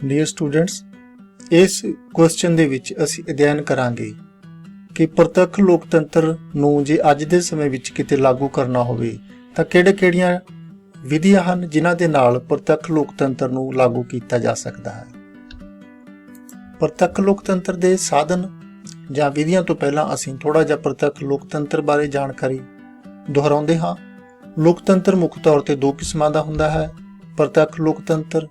Dear students, ਇਸ question ਦੇ ਵਿੱਚ ਅਸੀਂ ਅਧਿਐਨ ਕਰਾਂਗੇ ਕਿ ਪ੍ਰਤੱਖ ਲੋਕਤੰਤਰ ਨੂੰ ਜੇ ਅੱਜ ਦੇ ਸਮੇਂ ਵਿੱਚ ਕਿਤੇ ਲਾਗੂ ਕਰਨਾ ਹੋਵੇ ਤਾਂ ਕਿਹੜੀਆਂ ਵਿਧੀਆਂ ਹਨ ਜਿਨ੍ਹਾਂ ਦੇ ਨਾਲ ਪ੍ਰਤੱਖ ਲੋਕਤੰਤਰ ਨੂੰ ਲਾਗੂ ਕੀਤਾ ਜਾ ਸਕਦਾ ਹੈ। ਪ੍ਰਤੱਖ ਲੋਕਤੰਤਰ ਦੇ ਸਾਧਨ ਜਾਂ ਵਿਧੀਆਂ ਤੋਂ ਪਹਿਲਾਂ ਅਸੀਂ ਥੋੜਾ ਜਿਹਾ ਪ੍ਰਤੱਖ ਲੋਕਤੰਤਰ ਬਾਰੇ ਜਾਣਕਾਰੀ ਦੁਹਰਾਉਂਦੇ ਹਾਂ। ਲੋਕਤੰਤਰ ਮੁੱਖ ਤੌਰ ਤੇ ਦੋ ਕਿਸਮਾਂ ਦਾ ਹੁੰਦਾ ਹੈ, ਪ੍ਰਤੱਖ ਲੋਕਤੰਤਰ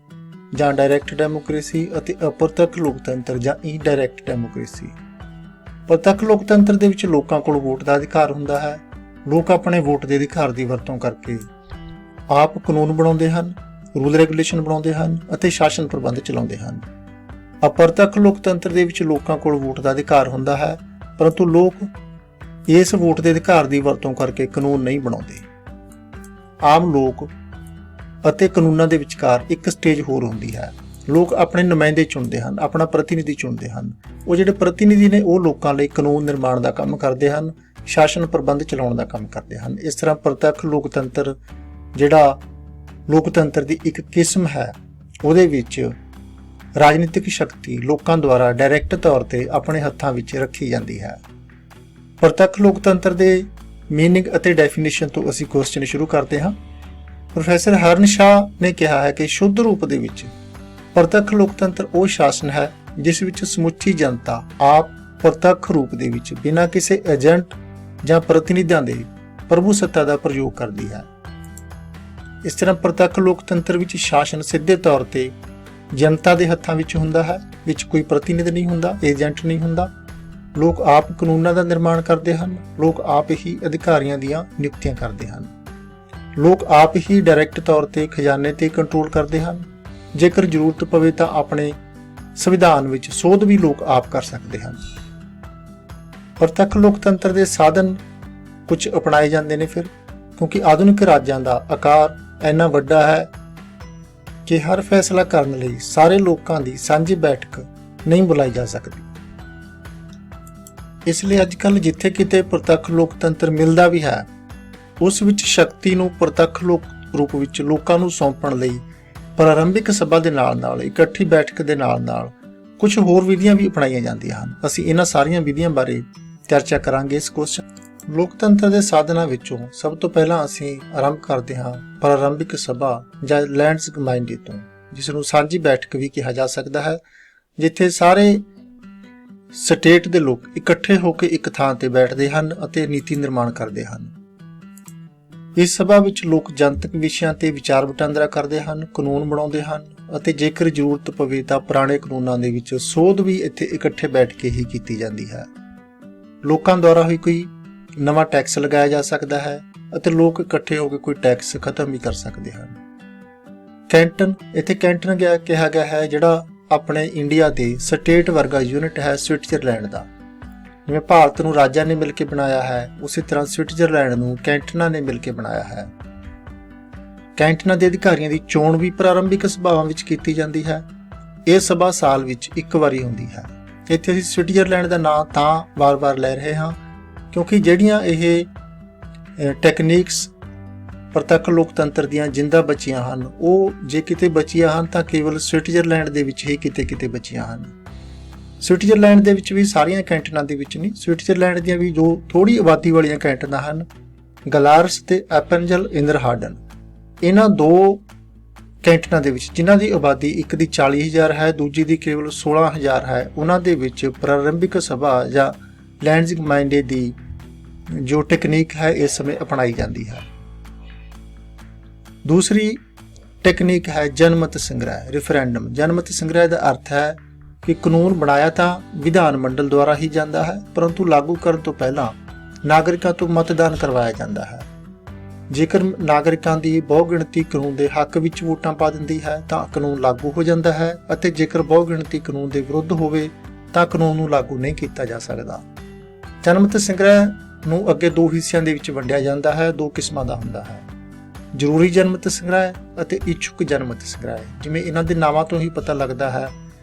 ਜਾਂ ਡਾਇਰੈਕਟ ਡੈਮੋਕ੍ਰੇਸੀ ਅਤੇ ਅਪ੍ਰਤੱਖ ਲੋਕਤੰਤਰ ਜਾਂ ਇਨਡਾਇਰੈਕਟ ਡੈਮੋਕ੍ਰੇਸੀ। ਪ੍ਰਤੱਖ ਲੋਕਤੰਤਰ ਦੇ ਵਿੱਚ ਲੋਕਾਂ ਕੋਲ ਵੋਟ ਦਾ ਅਧਿਕਾਰ ਹੁੰਦਾ ਹੈ। ਲੋਕ ਆਪਣੇ ਵੋਟ ਦੇ ਅਧਿਕਾਰ ਦੀ ਵਰਤੋਂ ਕਰਕੇ ਆਪ ਕਾਨੂੰਨ ਬਣਾਉਂਦੇ ਹਨ, ਰੂਲ ਰੈਗੂਲੇਸ਼ਨ ਬਣਾਉਂਦੇ ਹਨ ਅਤੇ ਸ਼ਾਸਨ ਪ੍ਰਬੰਧ ਚਲਾਉਂਦੇ ਹਨ। ਅਪ੍ਰਤੱਖ ਲੋਕਤੰਤਰ ਦੇ ਵਿੱਚ ਲੋਕਾਂ ਕੋਲ ਵੋਟ ਦਾ ਅਧਿਕਾਰ ਹੁੰਦਾ ਹੈ, ਪਰੰਤੂ ਲੋਕ ਇਸ ਵੋਟ ਦੇ ਅਧਿਕਾਰ ਦੀ ਵਰਤੋਂ ਕਰਕੇ ਕਾਨੂੰਨ ਨਹੀਂ ਬਣਾਉਂਦੇ। ਆਮ ਲੋਕ ਅਤੇ ਕਾਨੂੰਨਾਂ ਦੇ ਵਿਚਕਾਰ ਇੱਕ ਸਟੇਜ ਹੋਰ ਹੁੰਦੀ ਹੈ। ਲੋਕ ਆਪਣੇ ਨੁਮਾਇੰਦੇ ਚੁਣਦੇ ਹਨ, ਆਪਣਾ ਪ੍ਰਤੀਨਿਧੀ ਚੁਣਦੇ ਹਨ। ਉਹ ਜਿਹੜੇ ਪ੍ਰਤੀਨਿਧੀ ਨੇ ਉਹ ਲੋਕਾਂ ਲਈ ਕਾਨੂੰਨ ਨਿਰਮਾਣ ਦਾ ਕੰਮ ਕਰਦੇ ਹਨ, ਸ਼ਾਸਨ ਪ੍ਰਬੰਧ ਚਲਾਉਣ ਦਾ ਕੰਮ ਕਰਦੇ ਹਨ। ਇਸ ਤਰ੍ਹਾਂ ਪ੍ਰਤੱਖ ਲੋਕਤੰਤਰ ਜਿਹੜਾ ਲੋਕਤੰਤਰ ਦੀ ਇੱਕ ਕਿਸਮ ਹੈ, ਉਹਦੇ ਵਿੱਚ ਰਾਜਨੀਤਿਕ ਸ਼ਕਤੀ ਲੋਕਾਂ ਦੁਆਰਾ ਡਾਇਰੈਕਟ ਤੌਰ ਤੇ ਆਪਣੇ ਹੱਥਾਂ ਵਿੱਚ ਰੱਖੀ ਜਾਂਦੀ ਹੈ। ਪ੍ਰਤੱਖ ਲੋਕਤੰਤਰ ਦੇ ਮੀਨਿੰਗ ਅਤੇ ਡੈਫੀਨੇਸ਼ਨ ਤੋਂ ਅਸੀਂ ਕੁਐਸਚਨ ਸ਼ੁਰੂ ਕਰਦੇ ਹਾਂ। ਪ੍ਰੋਫੈਸਰ ਹਰਨ ਸ਼ਾਹ ਨੇ ਕਿਹਾ ਹੈ ਕਿ ਸ਼ੁੱਧ ਰੂਪ ਦੇ ਵਿੱਚ ਪ੍ਰਤੱਖ ਲੋਕਤੰਤਰ ਉਹ ਸ਼ਾਸਨ ਹੈ ਜਿਸ ਵਿੱਚ ਸਮੁੱਚੀ ਜਨਤਾ ਆਪ ਪ੍ਰਤੱਖ ਰੂਪ ਦੇ ਵਿੱਚ ਬਿਨਾਂ ਕਿਸੇ ਏਜੰਟ ਜਾਂ ਪ੍ਰਤੀਨਿਧਾਂ ਦੇ ਪ੍ਰਭੂ ਸੱਤਾ ਦਾ ਪ੍ਰਯੋਗ ਕਰਦੀ ਹੈ। ਇਸ ਤਰ੍ਹਾਂ ਪ੍ਰਤੱਖ ਲੋਕਤੰਤਰ ਵਿੱਚ ਸ਼ਾਸਨ ਸਿੱਧੇ ਤੌਰ ਤੇ ਜਨਤਾ ਦੇ ਹੱਥਾਂ ਵਿੱਚ ਹੁੰਦਾ ਹੈ, ਵਿੱਚ ਕੋਈ ਪ੍ਰਤੀਨਿਧ ਨਹੀਂ ਹੁੰਦਾ, ਏਜੰਟ ਨਹੀਂ ਹੁੰਦਾ। ਲੋਕ ਆਪ ਕਾਨੂੰਨਾਂ ਦਾ ਨਿਰਮਾਣ ਕਰਦੇ ਹਨ, ਲੋਕ ਆਪ ਹੀ ਅਧਿਕਾਰੀਆਂ ਦੀਆਂ ਨਿਯੁਕਤੀਆਂ ਕਰਦੇ ਹਨ, ਲੋਕ ਆਪ ਹੀ ਡਾਇਰੈਕਟ ਤੌਰ ਤੇ ਖਜ਼ਾਨੇ ਤੇ ਕੰਟਰੋਲ ਕਰਦੇ ਹਨ। ਜੇਕਰ ਜ਼ਰੂਰਤ ਪਵੇ ਤਾਂ ਆਪਣੇ ਸੰਵਿਧਾਨ ਵਿੱਚ ਸੋਧ ਵੀ ਲੋਕ ਆਪ ਕਰ ਸਕਦੇ ਹਨ। ਪ੍ਰਤੱਖ ਲੋਕਤੰਤਰ ਦੇ ਸਾਧਨ ਕੁਝ ਅਪਣਾਏ ਜਾਂਦੇ ਨੇ ਫਿਰ, ਕਿਉਂਕਿ ਆਧੁਨਿਕ ਰਾਜਾਂ ਦਾ ਆਕਾਰ ਇੰਨਾ ਵੱਡਾ ਹੈ ਕਿ ਹਰ ਫੈਸਲਾ ਕਰਨ ਲਈ ਸਾਰੇ ਲੋਕਾਂ ਦੀ ਸਾਂਝੀ ਬੈਠਕ ਨਹੀਂ ਬੁਲਾਈ ਜਾ ਸਕਦੀ। ਇਸ ਲਈ ਅੱਜ ਕੱਲ੍ਹ ਜਿੱਥੇ ਕਿਤੇ ਪ੍ਰਤੱਖ ਲੋਕਤੰਤਰ ਮਿਲਦਾ ਵੀ ਹੈ, ਉਸ ਵਿੱਚ ਸ਼ਕਤੀ ਨੂੰ ਪ੍ਰਤੱਖ ਰੂਪ ਵਿੱਚ ਲੋਕਾਂ ਨੂੰ ਸੌਂਪਣ ਲਈ ਪ੍ਰਾਰੰਭਿਕ ਸਭਾ ਦੇ ਨਾਲ ਇਕੱਠੀ ਬੈਠਕ ਦੇ ਨਾਲ ਕੁਝ ਹੋਰ ਵਿਧੀਆਂ ਵੀ ਅਪਣਾਈਆਂ ਜਾਂਦੀਆਂ ਹਨ। ਅਸੀਂ ਇਹਨਾਂ ਸਾਰੀਆਂ ਵਿਧੀਆਂ ਬਾਰੇ ਚਰਚਾ ਕਰਾਂਗੇ ਇਸ ਕੁਐਸਚਨ। ਲੋਕਤੰਤਰ ਦੇ ਸਾਧਨਾਂ ਵਿੱਚੋਂ ਸਭ ਤੋਂ ਪਹਿਲਾਂ ਅਸੀਂ ਆਰੰਭ ਕਰਦੇ ਹਾਂ ਪ੍ਰਾਰੰਭਿਕ ਸਭਾ ਜਾਂ ਲੈਂਡਸ ਕਮਾਈਂਡੀ ਤੋਂ, ਜਿਸ ਨੂੰ ਸਾਂਝੀ ਬੈਠਕ ਵੀ ਕਿਹਾ ਜਾ ਸਕਦਾ ਹੈ, ਜਿੱਥੇ ਸਾਰੇ ਸਟੇਟ ਦੇ ਲੋਕ ਇਕੱਠੇ ਹੋ ਕੇ ਇੱਕ ਥਾਂ ਤੇ ਬੈਠਦੇ ਹਨ ਅਤੇ ਨੀਤੀ ਨਿਰਮਾਣ ਕਰਦੇ ਹਨ। ਇਸ ਸਭਾ ਵਿੱਚ ਲੋਕ ਜਨਤਕ ਵਿਸ਼ਿਆਂ ਤੇ ਵਿਚਾਰ ਵਟਾਂਦਰਾ ਕਰਦੇ ਹਨ, ਕਾਨੂੰਨ ਬਣਾਉਂਦੇ ਹਨ ਅਤੇ ਜੇਕਰ ਜ਼ਰੂਰਤ ਪਵੇ ਤਾਂ ਪੁਰਾਣੇ ਕਾਨੂੰਨਾਂ ਦੇ ਵਿੱਚ ਸੋਧ ਵੀ ਇੱਥੇ ਇਕੱਠੇ ਬੈਠ ਕੇ ਹੀ ਕੀਤੀ ਜਾਂਦੀ ਹੈ। ਲੋਕਾਂ ਦੁਆਰਾ ਹੀ ਕੋਈ ਨਵਾਂ ਟੈਕਸ ਲਗਾਇਆ ਜਾ ਸਕਦਾ ਹੈ ਅਤੇ ਲੋਕ ਇਕੱਠੇ ਹੋ ਕੇ ਕੋਈ ਟੈਕਸ ਖਤਮ ਵੀ ਕਰ ਸਕਦੇ ਹਨ। ਕੈਂਟਨ, ਇੱਥੇ ਕੈਂਟਨ ਕਿਹਾ ਗਿਆ ਹੈ ਜਿਹੜਾ ਆਪਣੇ ਇੰਡੀਆ ਦੇ ਸਟੇਟ ਵਰਗਾ ਯੂਨਿਟ ਹੈ ਸਵਿਟਜ਼ਰਲੈਂਡ ਦਾ। ਜਿਵੇਂ ਭਾਰਤ ਨੂੰ ਰਾਜਾਂ ਨੇ ਮਿਲ ਕੇ ਬਣਾਇਆ ਹੈ, ਉਸੇ ਤਰ੍ਹਾਂ ਸਵਿਟਜ਼ਰਲੈਂਡ ਨੂੰ ਕੈਂਟਨਾਂ ਨੇ ਮਿਲ ਕੇ ਬਣਾਇਆ ਹੈ। ਕੈਂਟਨਾਂ ਦੇ ਅਧਿਕਾਰੀਆਂ ਦੀ ਚੋਣ ਵੀ ਪ੍ਰਾਰੰਭਿਕ ਸਭਾਵਾਂ ਵਿੱਚ ਕੀਤੀ ਜਾਂਦੀ ਹੈ। ਇਹ ਸਭਾ ਸਾਲ ਵਿੱਚ ਇੱਕ ਵਾਰੀ ਹੁੰਦੀ ਹੈ। ਇੱਥੇ ਅਸੀਂ ਸਵਿਟਜ਼ਰਲੈਂਡ ਦਾ ਨਾਂ ਤਾਂ ਵਾਰ-ਵਾਰ ਲੈ ਰਹੇ ਹਾਂ ਕਿਉਂਕਿ ਜਿਹੜੀਆਂ ਇਹ ਟੈਕਨੀਕਸ ਪ੍ਰਤੱਖ ਲੋਕਤੰਤਰ ਦੀਆਂ ਜਿੰਦਾ ਬਚੀਆਂ ਹਨ, ਉਹ ਜੇ ਕਿਤੇ ਬਚੀਆਂ ਹਨ ਤਾਂ ਕੇਵਲ ਸਵਿਟਜ਼ਰਲੈਂਡ ਦੇ ਵਿੱਚ ਹੀ ਕਿਤੇ ਬਚੀਆਂ ਹਨ। ਸਵਿਟਜ਼ਰਲੈਂਡ ਦੇ ਵਿੱਚ ਵੀ ਸਾਰੀਆਂ ਕੈਂਟਨਾਂ ਦੇ ਵਿੱਚ ਨਹੀਂ, ਸਵਿਟਜ਼ਰਲੈਂਡ ਦੀਆਂ ਵੀ ਜੋ ਥੋੜੀ ਆਬਾਦੀ ਵਾਲੀਆਂ ਕੈਂਟਨਾਂ ਹਨ, ਗਲਾਰਸ ਤੇ ਐਪਨਜਲ ਇੰਦਰਹਾਡਨ, ਇਹਨਾਂ ਦੋ ਕੈਂਟਨਾਂ ਦੇ ਵਿੱਚ ਜਿਨ੍ਹਾਂ ਦੀ ਆਬਾਦੀ ਇੱਕ ਦੀ 40,000 ਹੈ, ਦੂਜੀ ਦੀ ਕੇਵਲ 16,000 ਹੈ, ਉਹਨਾਂ ਦੇ ਵਿੱਚ ਪ੍ਰਾਰੰਭਿਕ ਸਭਾ ਜਾਂ ਲੈਂਡਸ ਕਮਾਈਂਡੀ ਦੀ ਜੋ ਟੈਕਨੀਕ ਹੈ ਇਸ ਸਮੇਂ ਅਪਣਾਈ ਜਾਂਦੀ ਹੈ। ਦੂਸਰੀ ਟੈਕਨੀਕ ਹੈ ਜਨਮਤ ਸੰਗ੍ਰਹਿ, ਰੈਫਰੈਂਡਮ। ਜਨਮਤ ਸੰਗ੍ਰਹਿ ਦਾ ਅਰਥ ਹੈ ਕਿ ਕਾਨੂੰਨ ਬਣਾਇਆ ਤਾਂ ਵਿਧਾਨ ਮੰਡਲ ਦੁਆਰਾ ਹੀ ਜਾਂਦਾ ਹੈ, ਪਰੰਤੂ ਲਾਗੂ ਕਰਨ ਤੋਂ ਪਹਿਲਾਂ ਨਾਗਰਿਕਾਂ ਤੋਂ ਮਤਦਾਨ ਕਰਵਾਇਆ ਜਾਂਦਾ ਹੈ। ਜੇਕਰ ਨਾਗਰਿਕਾਂ ਦੀ ਬਹੁਗਿਣਤੀ ਕਾਨੂੰਨ ਦੇ ਹੱਕ ਵਿੱਚ ਵੋਟਾਂ ਪਾ ਦਿੰਦੀ ਹੈ ਤਾਂ ਕਾਨੂੰਨ ਲਾਗੂ ਹੋ ਜਾਂਦਾ ਹੈ, ਅਤੇ ਜੇਕਰ ਬਹੁਗਿਣਤੀ ਕਾਨੂੰਨ ਦੇ ਵਿਰੁੱਧ ਹੋਵੇ ਤਾਂ ਕਾਨੂੰਨ ਨੂੰ ਲਾਗੂ ਨਹੀਂ ਕੀਤਾ ਜਾ ਸਕਦਾ। ਜਨਮਤ ਸੰਗ੍ਰਹਿ ਨੂੰ ਅੱਗੇ ਦੋ ਹਿੱਸਿਆਂ ਦੇ ਵਿੱਚ ਵੰਡਿਆ ਜਾਂਦਾ ਹੈ, ਦੋ ਕਿਸਮਾਂ ਦਾ ਹੁੰਦਾ ਹੈ, ਜ਼ਰੂਰੀ ਜਨਮਤ ਸੰਗ੍ਰਹਿ ਅਤੇ ਇੱਛੁਕ ਜਨਮਤ ਸੰਗ੍ਰਹਿ। ਜਿਵੇਂ ਇਹਨਾਂ ਦੇ ਨਾਵਾਂ ਤੋਂ ਹੀ ਪਤਾ ਲੱਗਦਾ ਹੈ,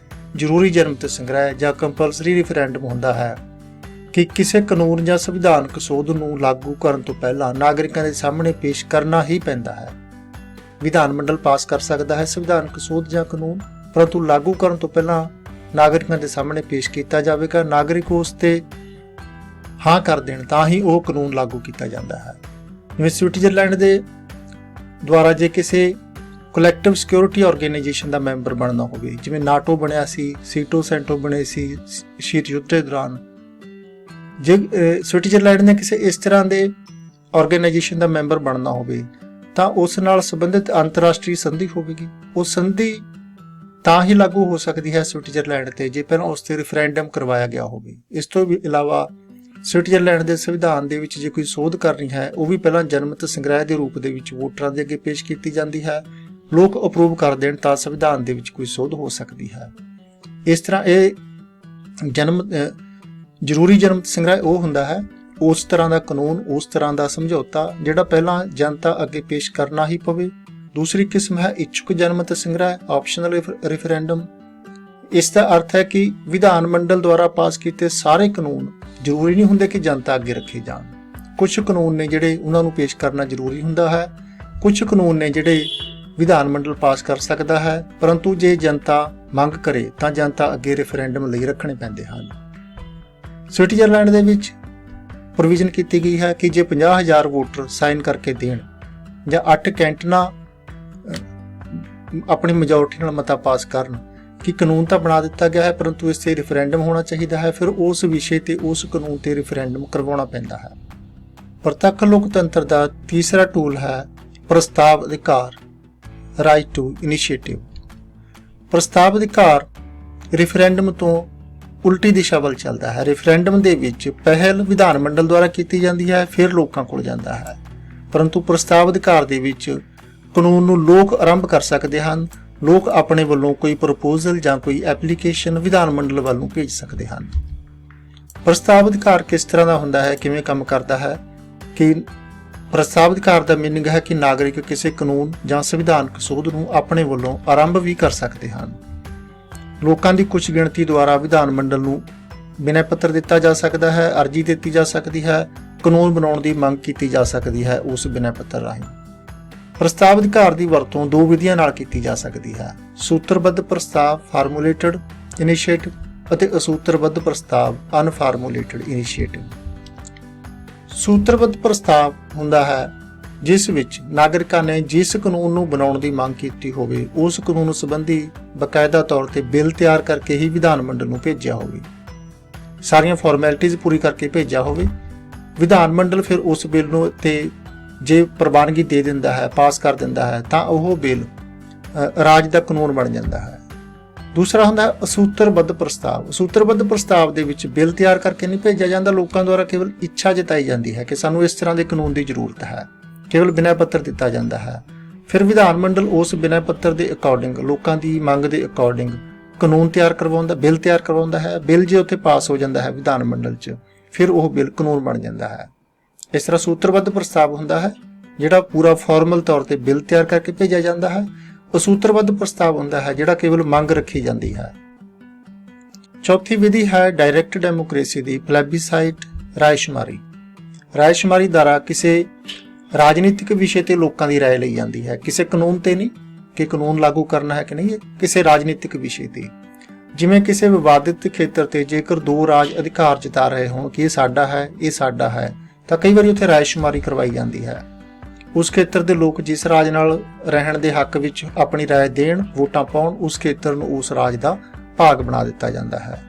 ਜ਼ਰੂਰੀ ਜਨਮਤ ਸੰਗ੍ਰਹਿ ਜਾਂ ਕੰਪਲਸਰੀ ਰੈਫਰੈਂਡਮ ਹੁੰਦਾ ਹੈ ਕਿ ਕਿਸੇ ਕਾਨੂੰਨ ਜਾਂ ਸੰਵਿਧਾਨਕ ਸੋਧ ਨੂੰ ਲਾਗੂ ਕਰਨ ਤੋਂ ਪਹਿਲਾਂ ਨਾਗਰਿਕਾਂ ਦੇ ਸਾਹਮਣੇ ਪੇਸ਼ ਕਰਨਾ ਹੀ ਪੈਂਦਾ ਹੈ। ਵਿਧਾਨ ਮੰਡਲ ਪਾਸ ਕਰ ਸਕਦਾ ਹੈ ਸੰਵਿਧਾਨਕ ਸੋਧ ਜਾਂ ਕਾਨੂੰਨ, परंतु लागू ਕਰਨ ਤੋਂ ਪਹਿਲਾਂ ਨਾਗਰਿਕਾਂ ਦੇ ਸਾਹਮਣੇ ਪੇਸ਼ ਕੀਤਾ ਜਾਵੇਗਾ। ਨਾਗਰਿਕ ਉਸ ਤੇ ਹਾਂ ਕਰ ਦੇਣ ਤਾਂ ਹੀ ਉਹ ਕਾਨੂੰਨ ਲਾਗੂ ਕੀਤਾ ਜਾਂਦਾ ਹੈ। ਜਿਵੇਂ ਸਵਿਟਜ਼ਰਲੈਂਡ ਦੇ ਦੁਆਰਾ ਜੇ ਕਿਸੇ ਕਲੈਕਟਿਵ ਸਿਕਿਉਰਿਟੀ ਆਰਗੇਨਾਈਜੇਸ਼ਨ ਦਾ ਮੈਂਬਰ ਬਣਨਾ ਹੋਵੇ, ਜਿਵੇਂ ਨਾਟੋ ਬਣਿਆ ਸੀ, ਸੀਟੋ ਸੈਂਟੋ ਬਣੇ ਸੀ ਸ਼ੀਤ ਯੁੱਧ ਦੇ ਦੌਰਾਨ, ਜੇ ਸਵਿਟਜ਼ਰਲੈਂਡ ਨੇ ਕਿਸੇ ਇਸ ਤਰ੍ਹਾਂ ਦੇ ਆਰਗੇਨਾਈਜੇਸ਼ਨ ਦਾ ਮੈਂਬਰ ਬਣਨਾ ਹੋਵੇ ਤਾਂ ਉਸ ਨਾਲ ਸੰਬੰਧਿਤ ਅੰਤਰਰਾਸ਼ਟਰੀ ਸੰਧੀ ਹੋਵੇਗੀ। ਉਹ ਸੰਧੀ ਤਾਂ ਹੀ ਲਾਗੂ ਹੋ ਸਕਦੀ ਹੈ ਸਵਿਟਜ਼ਰਲੈਂਡ ਤੇ ਜੇ ਪਹਿਲਾਂ ਉਸ ਤੇ ਰੈਫਰੈਂਡਮ ਕਰਵਾਇਆ ਗਿਆ ਹੋਵੇ। ਇਸ ਤੋਂ ਵੀ ਇਲਾਵਾ ਸਵਿਟਜ਼ਰਲੈਂਡ ਦੇ ਸੰਵਿਧਾਨ ਦੇ ਵਿੱਚ ਜੇ ਕੋਈ ਸੋਧ ਕਰਨੀ ਹੈ, ਉਹ ਵੀ ਪਹਿਲਾਂ ਜਨਮਤ ਸੰਗ੍ਰਹਿ ਦੇ ਰੂਪ ਦੇ ਵਿੱਚ ਵੋਟਰਾਂ ਦੇ ਅੱਗੇ ਪੇਸ਼ ਕੀਤੀ ਜਾਂਦੀ ਹੈ। ਲੋਕ ਅਪਰੂਵ ਕਰ ਦੇਣ ਤਾਂ ਸੰਵਿਧਾਨ ਦੇ ਵਿੱਚ ਕੋਈ ਸੋਧ ਹੋ ਸਕਦੀ ਹੈ। ਇਸ ਤਰ੍ਹਾਂ ਇਹ ਜ਼ਰੂਰੀ ਜਨਮਤ ਸੰਗ੍ਰਹਿ ਉਹ ਹੁੰਦਾ ਹੈ, ਉਸ ਤਰ੍ਹਾਂ ਦਾ ਕਾਨੂੰਨ, ਉਸ ਤਰ੍ਹਾਂ ਦਾ ਸਮਝੌਤਾ ਜਿਹੜਾ ਪਹਿਲਾਂ ਜਨਤਾ ਅੱਗੇ ਪੇਸ਼ ਕਰਨਾ ਹੀ ਪਵੇ। ਦੂਸਰੀ ਕਿਸਮ ਹੈ ਇੱਛੁਕ ਜਨਮਤ ਸੰਗ੍ਰਹਿ, ਆਪਸ਼ਨਲ ਰੈਫਰੈਂਡਮ। ਇਸ ਦਾ ਅਰਥ ਹੈ ਕਿ ਵਿਧਾਨ ਮੰਡਲ ਦੁਆਰਾ ਪਾਸ ਕੀਤੇ ਸਾਰੇ ਕਾਨੂੰਨ ਜ਼ਰੂਰੀ ਨਹੀਂ ਹੁੰਦੇ ਕਿ ਜਨਤਾ ਅੱਗੇ ਰੱਖੇ ਜਾਣ। ਕੁਝ ਕਾਨੂੰਨ ਨੇ ਜਿਹੜੇ ਉਹਨਾਂ ਨੂੰ ਪੇਸ਼ ਕਰਨਾ ਜ਼ਰੂਰੀ ਹੁੰਦਾ ਹੈ, ਕੁਝ ਕਾਨੂੰਨ ਨੇ ਜਿਹੜੇ ਵਿਧਾਨ ਮੰਡਲ ਪਾਸ ਕਰ ਸਕਦਾ ਹੈ, ਪਰੰਤੂ ਜੇ ਜਨਤਾ ਮੰਗ ਕਰੇ ਤਾਂ ਜਨਤਾ ਅੱਗੇ ਰੈਫਰੈਂਡਮ ਲਈ ਰੱਖਣੇ ਪੈਂਦੇ ਹਨ। ਸਵਿਟਜ਼ਰਲੈਂਡ ਦੇ ਵਿੱਚ ਪ੍ਰੋਵੀਜ਼ਨ ਕੀਤੀ ਗਈ ਹੈ ਕਿ ਜੇ 50,000 ਵੋਟਰ ਸਾਈਨ ਕਰਕੇ ਦੇਣ ਜਾਂ 8 ਕੈਂਟਨਾਂ ਆਪਣੀ ਮੈਜੋਰਟੀ ਨਾਲ ਮਤਾ ਪਾਸ ਕਰਨ ਕਿ ਕਾਨੂੰਨ ਤਾਂ ਬਣਾ ਦਿੱਤਾ ਗਿਆ ਹੈ ਪਰੰਤੂ ਇਸ ਤੇ ਰੈਫਰੈਂਡਮ ਹੋਣਾ ਚਾਹੀਦਾ ਹੈ, ਫਿਰ ਉਸ ਵਿਸ਼ੇ ਤੇ ਉਸ ਕਾਨੂੰਨ ਤੇ ਰੈਫਰੈਂਡਮ ਕਰਵਾਉਣਾ ਪੈਂਦਾ ਹੈ। ਪ੍ਰਤੱਖ ਲੋਕਤੰਤਰ ਦਾ ਤੀਸਰਾ ਟੂਲ ਹੈ ਪ੍ਰਸਤਾਵ ਅਧਿਕਾਰ, ਰਾਈਟ ਟੂ ਇਨੀਸ਼ੀਏਟਿਵ। ਪ੍ਰਸਤਾਵ ਅਧਿਕਾਰ ਰੈਫਰੈਂਡਮ ਤੋਂ ਉਲਟੀ ਦਿਸ਼ਾ ਵੱਲ ਚੱਲਦਾ ਹੈ। ਰੈਫਰੈਂਡਮ ਦੇ ਵਿੱਚ ਪਹਿਲ ਵਿਧਾਨ ਮੰਡਲ ਦੁਆਰਾ ਕੀਤੀ ਜਾਂਦੀ ਹੈ, ਫਿਰ ਲੋਕਾਂ ਕੋਲ ਜਾਂਦਾ ਹੈ, ਪਰੰਤੂ ਪ੍ਰਸਤਾਵ ਅਧਿਕਾਰ ਦੇ ਵਿੱਚ ਕਾਨੂੰਨ ਨੂੰ ਲੋਕ ਆਰੰਭ ਕਰ ਸਕਦੇ ਹਨ। ਲੋਕ ਆਪਣੇ ਵੱਲੋਂ ਕੋਈ ਪ੍ਰਪੋਜ਼ਲ ਜਾਂ ਕੋਈ ਐਪਲੀਕੇਸ਼ਨ ਵਿਧਾਨ ਮੰਡਲ ਵੱਲ ਨੂੰ ਭੇਜ ਸਕਦੇ ਹਨ। ਪ੍ਰਸਤਾਵ ਅਧਿਕਾਰ ਕਿਸ ਤਰ੍ਹਾਂ ਦਾ ਹੁੰਦਾ ਹੈ, ਕਿਵੇਂ ਕੰਮ ਕਰਦਾ ਹੈ ਕਿ ਪ੍ਰਸਤਾਵ ਅਧਿਕਾਰ ਦਾ ਮੀਨਿੰਗ ਹੈ ਕਿ ਨਾਗਰਿਕ ਕਿਸੇ ਕਾਨੂੰਨ ਜਾਂ ਸੰਵਿਧਾਨਕ ਸੋਧ ਨੂੰ ਆਪਣੇ ਵੱਲੋਂ ਆਰੰਭ ਵੀ ਕਰ ਸਕਦੇ ਹਨ। ਲੋਕਾਂ ਦੀ ਕੁਝ ਗਿਣਤੀ ਦੁਆਰਾ ਵਿਧਾਨ ਮੰਡਲ ਨੂੰ ਬਿਨੈ ਪੱਤਰ ਦਿੱਤਾ ਜਾ ਸਕਦਾ ਹੈ, ਅਰਜ਼ੀ ਦਿੱਤੀ ਜਾ ਸਕਦੀ ਹੈ, ਕਾਨੂੰਨ ਬਣਾਉਣ ਦੀ ਮੰਗ ਕੀਤੀ ਜਾ ਸਕਦੀ ਹੈ ਉਸ ਬਿਨੈ ਪੱਤਰ ਰਾਹੀਂ। ਪ੍ਰਸਤਾਵ ਅਧਿਕਾਰ ਦੀ ਵਰਤੋਂ ਦੋ ਵਿਧੀਆਂ ਨਾਲ ਕੀਤੀ ਜਾ ਸਕਦੀ ਹੈ, ਸੂਤਰਬੱਧ ਪ੍ਰਸਤਾਵ ਫਾਰਮੂਲੇਟਡ ਇਨੀਸ਼ੀਏਟਿਵ ਅਤੇ ਅਸੂਤਰਬੱਧ ਪ੍ਰਸਤਾਵ ਅਨਫਾਰਮੂਲੇਟਡ ਇਨੀਸ਼ੀਏਟਿਵ। ਸੂਤਰਬੱਧ ਪ੍ਰਸਤਾਵ ਹੁੰਦਾ ਹੈ ਜਿਸ ਵਿੱਚ ਨਾਗਰਿਕਾਂ ਨੇ ਜਿਸ ਕਾਨੂੰਨ ਨੂੰ ਬਣਾਉਣ ਦੀ ਮੰਗ ਕੀਤੀ ਹੋਵੇ ਉਸ ਕਾਨੂੰਨ ਸੰਬੰਧੀ ਬਕਾਇਦਾ ਤੌਰ ਤੇ ਬਿੱਲ ਤਿਆਰ ਕਰਕੇ ਹੀ ਵਿਧਾਨ ਮੰਡਲ ਨੂੰ ਭੇਜਿਆ ਹੋਵੇ, ਸਾਰੀਆਂ ਫਾਰਮੈਲਿਟੀਜ਼ ਪੂਰੀ ਕਰਕੇ ਭੇਜਿਆ ਹੋਵੇ। ਵਿਧਾਨ ਮੰਡਲ ਫਿਰ ਉਸ ਬਿੱਲ ਨੂੰ ਤੇ ਜੇ ਪ੍ਰਵਾਨਗੀ ਦੇ ਦਿੰਦਾ ਹੈ, ਪਾਸ ਕਰ ਦਿੰਦਾ ਹੈ ਤਾਂ ਉਹ ਬਿੱਲ ਰਾਜ ਦਾ ਕਾਨੂੰਨ ਬਣ ਜਾਂਦਾ ਹੈ। ਦੂਸਰਾ ਹੁੰਦਾ ਹੈ ਅਸੂਤਰਬੱਧ ਪ੍ਰਸਤਾਵ। ਅਸੂਤਰਬੱਧ ਪ੍ਰਸਤਾਵ ਦੇ ਵਿੱਚ ਬਿੱਲ ਤਿਆਰ ਕਰਕੇ ਨਹੀਂ ਭੇਜਿਆ ਜਾਂਦਾ, ਲੋਕਾਂ ਦੁਆਰਾ ਕੇਵਲ ਇੱਛਾ ਜਤਾਈ ਜਾਂਦੀ ਹੈ ਕਿ ਸਾਨੂੰ ਇਸ ਤਰ੍ਹਾਂ ਦੇ ਕਾਨੂੰਨ ਦੀ ਜ਼ਰੂਰਤ ਹੈ, ਕੇਵਲ ਬਿਨੈ ਪੱਤਰ ਦਿੱਤਾ ਜਾਂਦਾ ਹੈ। ਫਿਰ ਵਿਧਾਨ ਮੰਡਲ ਉਸ ਬਿਨੈ ਪੱਤਰ ਦੇ ਅਕੋਰਡਿੰਗ, ਲੋਕਾਂ ਦੀ ਮੰਗ ਦੇ ਅਕੋਰਡਿੰਗ ਕਾਨੂੰਨ ਤਿਆਰ ਕਰਵਾਉਂਦਾ, ਬਿੱਲ ਤਿਆਰ ਕਰਵਾਉਂਦਾ ਹੈ। ਬਿੱਲ ਜੇ ਉੱਥੇ ਪਾਸ ਹੋ ਜਾਂਦਾ ਹੈ ਵਿਧਾਨ ਮੰਡਲ 'ਚ, ਫਿਰ ਉਹ ਬਿੱਲ ਕਾਨੂੰਨ ਬਣ ਜਾਂਦਾ ਹੈ। ਇਸ ਤਰ੍ਹਾਂ ਸੂਤਰਬੱਧ ਪ੍ਰਸਤਾਵ ਹੁੰਦਾ ਹੈ ਜਿਹੜਾ ਪੂਰਾ ਫਾਰਮਲ ਤੌਰ ਤੇ ਬਿੱਲ ਤਿਆਰ ਕਰਕੇ ਭੇਜਿਆ ਜਾਂਦਾ ਹੈ। ਅਸੂਤਰਬੱਧ ਪ੍ਰਸਤਾਵ ਹੁੰਦਾ ਹੈ ਜਿਹੜਾ ਕੇਵਲ ਮੰਗ ਰੱਖੀ ਜਾਂਦੀ ਹੈ। ਚੌਥੀ ਵਿਧੀ ਹੈ ਡਾਇਰੈਕਟ ਡੈਮੋਕ੍ਰੇਸੀ ਦੀ, ਪਲੈਬੀਸਾਈਟ, ਰਾਏਸ਼ੁਮਾਰੀ। ਰਾਏਸ਼ੁਮਾਰੀ ਦੁਆਰਾ ਕਿਸੇ ਰਾਜਨੀਤਿਕ ਵਿਸ਼ੇ ਤੇ ਲੋਕਾਂ ਦੀ ਰਾਏ ਲਈ ਜਾਂਦੀ ਹੈ, ਕਿਸੇ ਕਾਨੂੰਨ ਤੇ ਨਹੀਂ ਕਿ ਕਾਨੂੰਨ ਲਾਗੂ ਕਰਨਾ ਹੈ ਕਿ ਨਹੀਂ, ਕਿਸੇ ਰਾਜਨੀਤਿਕ ਵਿਸ਼ੇ ਤੇ। ਜਿਵੇਂ ਕਿਸੇ ਵਿਵਾਦਿਤ ਖੇਤਰ ਤੇ ਜੇਕਰ ਦੋ ਰਾਜ ਅਧਿਕਾਰ ਜਤਾ ਰਹੇ ਹੋਣ ਕਿ ਇਹ ਸਾਡਾ ਹੈ, ਇਹ ਸਾਡਾ ਹੈ, ਤਾਂ ਕਈ ਵਾਰੀ ਉੱਥੇ ਰਾਏਸ਼ੁਮਾਰੀ ਕਰਵਾਈ ਜਾਂਦੀ ਹੈ। ਉਸ ਖੇਤਰ ਦੇ ਲੋਕ ਜਿਸ ਰਾਜ ਨਾਲ ਰਹਿਣ ਦੇ ਹੱਕ ਵਿੱਚ ਆਪਣੀ ਰਾਏ ਦੇਣ, ਵੋਟਾਂ ਪਾਉਣ, ਉਸ ਖੇਤਰ ਨੂੰ ਉਸ ਰਾਜ ਦਾ ਭਾਗ ਬਣਾ ਦਿੱਤਾ ਜਾਂਦਾ ਹੈ।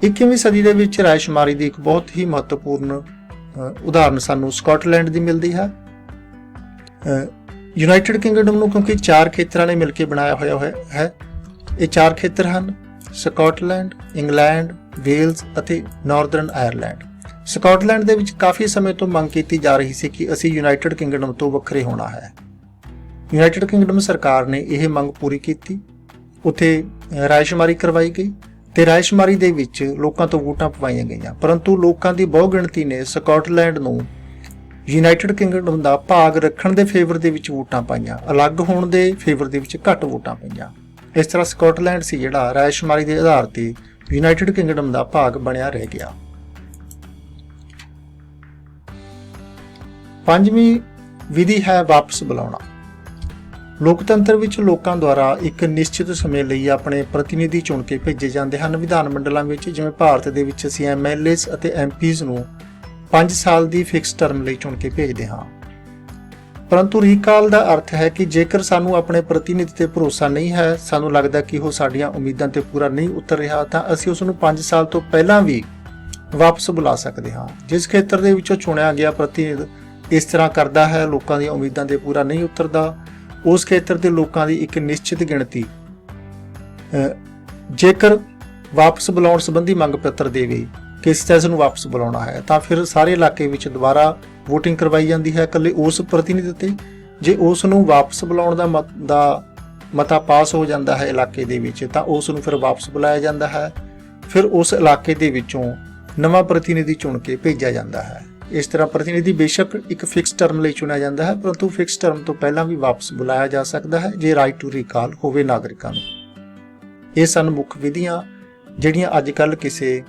21ਵੀਂ ਸਦੀ ਦੇ ਵਿੱਚ ਰਾਏਸ਼ੁਮਾਰੀ ਦੀ ਇੱਕ ਬਹੁਤ ਹੀ ਮਹੱਤਵਪੂਰਨ ਉਦਾਹਰਨ ਸਾਨੂੰ ਸਕਾਟਲੈਂਡ ਦੀ ਮਿਲਦੀ ਹੈ। ਯੂਨਾਈਟਿਡ ਕਿੰਗਡਮ ਨੂੰ ਕਿਉਂਕਿ 4 ਖੇਤਰਾਂ ਨੇ ਮਿਲ ਕੇ ਬਣਾਇਆ ਹੋਇਆ ਹੈ। ਇਹ 4 ਖੇਤਰ ਹਨ, ਸਕਾਟਲੈਂਡ, ਇੰਗਲੈਂਡ, ਵੇਲਜ਼ ਅਤੇ ਨਾਰਦਰਨ ਆਇਰਲੈਂਡ। ਸਕਾਟਲੈਂਡ ਦੇ ਵਿੱਚ ਕਾਫੀ ਸਮੇਂ ਤੋਂ ਮੰਗ ਕੀਤੀ ਜਾ ਰਹੀ ਸੀ ਕਿ ਅਸੀਂ ਯੂਨਾਈਟਿਡ ਕਿੰਗਡਮ ਤੋਂ ਵੱਖਰੇ ਹੋਣਾ ਹੈ। ਯੂਨਾਈਟਿਡ ਕਿੰਗਡਮ ਸਰਕਾਰ ਨੇ ਇਹ ਮੰਗ ਪੂਰੀ ਕੀਤੀ। ਉੱਥੇ ਰਾਏਸ਼ੁਮਾਰੀ ਕਰਵਾਈ ਗਈ ਤੇ ਰਾਏਸ਼ੁਮਾਰੀ ਦੇ ਵਿੱਚ ਲੋਕਾਂ ਤੋਂ ਵੋਟਾਂ ਪਵਾਈਆਂ ਗਈਆਂ, ਪਰੰਤੂ ਲੋਕਾਂ ਦੀ ਬਹੁ ਗਿਣਤੀ ਨੇ ਸਕਾਟਲੈਂਡ ਨੂੰ ਯੂਨਾਈਟਿਡ ਕਿੰਗਡਮ ਦਾ ਭਾਗ ਰੱਖਣ ਦੇ ਫੇਵਰ ਦੇ ਵਿੱਚ ਵੋਟਾਂ ਪਾਈਆਂ, ਅਲੱਗ ਹੋਣ ਦੇ ਫੇਵਰ ਦੇ ਵਿੱਚ ਘੱਟ ਵੋਟਾਂ ਪਈਆਂ। ਇਸ ਤਰ੍ਹਾਂ ਸਕਾਟਲੈਂਡ ਸੀ ਜਿਹੜਾ ਰਾਏਸ਼ੁਮਾਰੀ ਦੇ ਆਧਾਰ ਤੇ ਯੂਨਾਈਟਿਡ ਕਿੰਗਡਮ ਦਾ ਭਾਗ ਬਣਿਆ ਰਹਿ ਗਿਆ। 5ਵੀਂ ਵਿਧੀ ਹੈ ਵਾਪਸ ਬੁਲਾਉਣਾ। ਲੋਕਤੰਤਰ ਵਿੱਚ ਲੋਕਾਂ ਦੁਆਰਾ ਇੱਕ ਨਿਸ਼ਚਿਤ ਸਮੇਂ ਲਈ ਆਪਣੇ ਪ੍ਰਤੀਨਿਧੀ ਚੁਣ ਕੇ ਭੇਜੇ ਜਾਂਦੇ ਹਨ ਵਿਧਾਨ ਮੰਡਲਾਂ ਵਿੱਚ। ਜਿਵੇਂ ਭਾਰਤ ਦੇ ਵਿੱਚ ਅਸੀਂ MLAs ਅਤੇ MPs ਨੂੰ 5 ਸਾਲ ਦੀ ਫਿਕਸ ਟਰਮ ਲਈ ਚੁਣ ਕੇ ਭੇਜਦੇ ਹਾਂ। ਪਰੰਤੂ ਰੀਕਾਲ ਦਾ ਅਰਥ ਹੈ ਕਿ ਜੇਕਰ ਸਾਨੂੰ ਆਪਣੇ ਪ੍ਰਤੀਨਿਧੀ ਤੇ ਭਰੋਸਾ ਨਹੀਂ ਹੈ, ਸਾਨੂੰ ਲੱਗਦਾ ਕਿ ਉਹ ਸਾਡੀਆਂ ਉਮੀਦਾਂ ਤੇ ਪੂਰਾ ਨਹੀਂ ਉਤਰ ਰਿਹਾ, ਤਾਂ ਅਸੀਂ ਉਸ ਨੂੰ 5 ਸਾਲ ਤੋਂ ਪਹਿਲਾਂ ਵੀ ਵਾਪਸ ਬੁਲਾ ਸਕਦੇ ਹਾਂ। ਜਿਸ ਖੇਤਰ ਦੇ ਵਿੱਚੋਂ ਚੁਣਿਆ ਗਿਆ ਪ੍ਰਤੀਨਿਧ ਇਸ ਤਰ੍ਹਾਂ ਕਰਦਾ ਹੈ, ਲੋਕਾਂ ਦੀਆਂ ਉਮੀਦਾਂ ਤੇ ਪੂਰਾ ਨਹੀਂ ਉਤਰਦਾ, ਉਸ ਖੇਤਰ ਦੇ ਲੋਕਾਂ ਦੀ ਇੱਕ ਨਿਸ਼ਚਿਤ ਗਿਣਤੀ ਜੇਕਰ ਵਾਪਸ ਬੁਲਾਉਣ ਸੰਬੰਧੀ ਮੰਗ ਪੱਤਰ ਦੇਵੇ ਕਿ ਇਸ ਨੂੰ ਵਾਪਸ ਬੁਲਾਉਣਾ ਹੈ, ਤਾਂ ਫਿਰ ਸਾਰੇ ਇਲਾਕੇ ਵਿੱਚ ਦੁਬਾਰਾ ਵੋਟਿੰਗ ਕਰਵਾਈ ਜਾਂਦੀ ਹੈ ਇਕੱਲੇ ਉਸ ਪ੍ਰਤੀਨਿਧੀ ਤੇ। ਜੇ ਉਸ ਨੂੰ ਵਾਪਸ ਬੁਲਾਉਣ ਦਾ ਮਤਾ ਪਾਸ ਹੋ ਜਾਂਦਾ ਹੈ ਇਲਾਕੇ ਦੇ ਵਿੱਚ, ਤਾਂ ਉਸ ਨੂੰ ਫਿਰ ਵਾਪਸ ਬੁਲਾਇਆ ਜਾਂਦਾ ਹੈ। ਫਿਰ ਉਸ ਇਲਾਕੇ ਦੇ ਵਿੱਚੋਂ ਨਵਾਂ ਪ੍ਰਤੀਨਿਧੀ ਚੁਣ ਕੇ ਭੇਜਿਆ ਜਾਂਦਾ ਹੈ। ਇਸ ਤਰ੍ਹਾਂ ਪ੍ਰਤੀਨਿਧੀ ਬੇਸ਼ੱਕ ਇੱਕ ਫਿਕਸ ਟਰਮ ਲਈ ਚੁਣਿਆ ਜਾਂਦਾ ਹੈ, ਪਰੰਤੂ ਫਿਕਸ ਟਰਮ ਤੋਂ ਪਹਿਲਾਂ ਵੀ ਵਾਪਸ ਬੁਲਾਇਆ ਜਾ ਸਕਦਾ ਹੈ ਜੇ ਰਾਈਟ ਟੂ ਰੀਕਾਲ ਹੋਵੇ ਨਾਗਰਿਕਾਂ ਨੂੰ। ਇਹ ਸਨ ਮੁੱਖ ਵਿਧੀਆਂ ਜਿਹੜੀਆਂ ਅੱਜ ਕੱਲ੍ਹ ਕਿਸੇ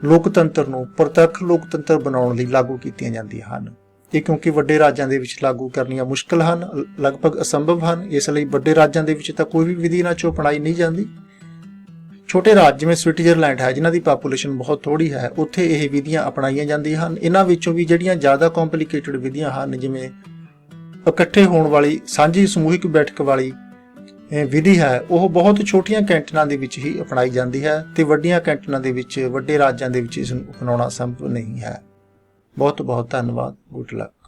ਲੋਕਤੰਤਰ ਨੂੰ ਪ੍ਰਤੱਖ ਲੋਕਤੰਤਰ ਬਣਾਉਣ ਲਈ ਲਾਗੂ ਕੀਤੀਆਂ ਜਾਂਦੀਆਂ ਹਨ। ਇਹ ਕਿਉਂਕਿ ਵੱਡੇ ਰਾਜਾਂ ਦੇ ਵਿੱਚ ਲਾਗੂ ਕਰਨੀਆਂ ਮੁਸ਼ਕਲ ਹਨ, ਲਗਭਗ ਅਸੰਭਵ ਹਨ, ਇਸ ਲਈ ਵੱਡੇ ਰਾਜਾਂ ਦੇ ਵਿੱਚ ਤਾਂ ਕੋਈ ਵੀ ਵਿਧੀ ਇਹਨਾਂ 'ਚੋਂ ਅਪਣਾਈ ਨਹੀਂ ਜਾਂਦੀ। ਛੋਟੇ ਰਾਜ ਜਿਵੇਂ ਸਵਿਟਜ਼ਰਲੈਂਡ ਹੈ, ਜਿਨ੍ਹਾਂ ਦੀ ਪਾਪੂਲੇਸ਼ਨ ਬਹੁਤ ਥੋੜੀ ਹੈ, ਉੱਥੇ ਇਹ ਵਿਧੀਆਂ ਅਪਣਾਈਆਂ ਜਾਂਦੀਆਂ ਹਨ। ਇਹਨਾਂ ਵਿੱਚੋਂ ਵੀ ਜਿਹੜੀਆਂ ਜ਼ਿਆਦਾ ਕੰਪਲਿਕੇਟਡ ਵਿਧੀਆਂ ਹਨ, ਜਿਵੇਂ ਇਕੱਠੇ ਹੋਣ ਵਾਲੀ ਸਾਂਝੀ ਸਮੂਹਿਕ ਬੈਠਕ ਵਾਲੀ ਵਿਧੀ ਹੈ, ਉਹ ਬਹੁਤ ਛੋਟੀਆਂ ਕੈਂਟਨਾਂ ਦੇ ਵਿੱਚ ਹੀ ਅਪਣਾਈ ਜਾਂਦੀ ਹੈ ਤੇ ਵੱਡੀਆਂ ਕੈਂਟਨਾਂ ਦੇ ਵਿੱਚ, ਵੱਡੇ ਰਾਜਾਂ ਦੇ ਵਿੱਚ ਇਸ ਨੂੰ ਅਪਣਾਉਣਾ ਸੰਭਵ ਨਹੀਂ ਹੈ। ਬਹੁਤ ਬਹੁਤ ਧੰਨਵਾਦ। Good luck.